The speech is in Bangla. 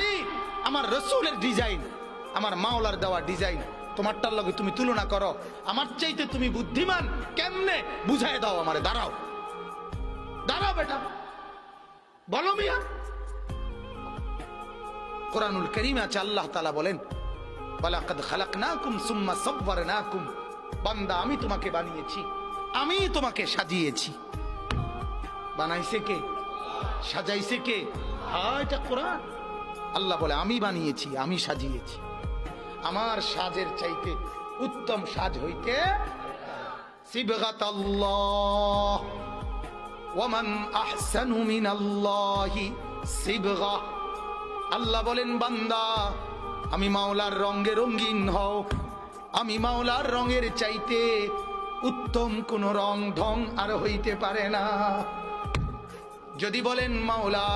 শাড়ি আমার রসুলের ডিজাইন, আমার মাওলার দেওয়া ডিজাইন, তোমারটার লগে তুমি তুলনা করো, আমার চাইতে তুমি বুদ্ধিমান কেমনে বুঝাই দাও আমারে। দাঁড়াও দাঁড়াও বেটা, বলো মিয়া। কোরআনুল কারীমে আছে আল্লাহ তাআলা বলেন, ওয়ালাকাদ খালাকনাকুম সুম্মা সাওয়ারনাকুম, বান্দা আমি তোমাকে বানিয়েছি, আমি তোমাকে সাজিয়েছি। বানাইছে কে? সাজাইছে কে? হ্যাঁ, এটা কোরআন। আল্লাহ বলে আমি বানিয়েছি, আমি সাজিয়েছি। আমার সাজের চাইতে উত্তম সাজ হইতে সিবগাতাল্লাহ, ওয়ামান আহসানু মিনাল্লাহি সিবগা। আল্লাহ বলেন বান্দা আমি মাওলার রঙে রঙিন হও, আমি মাওলার রঙের চাইতে উত্তম কোন রং ঢং আর হইতে পারে না। যদি বলেন মাওলা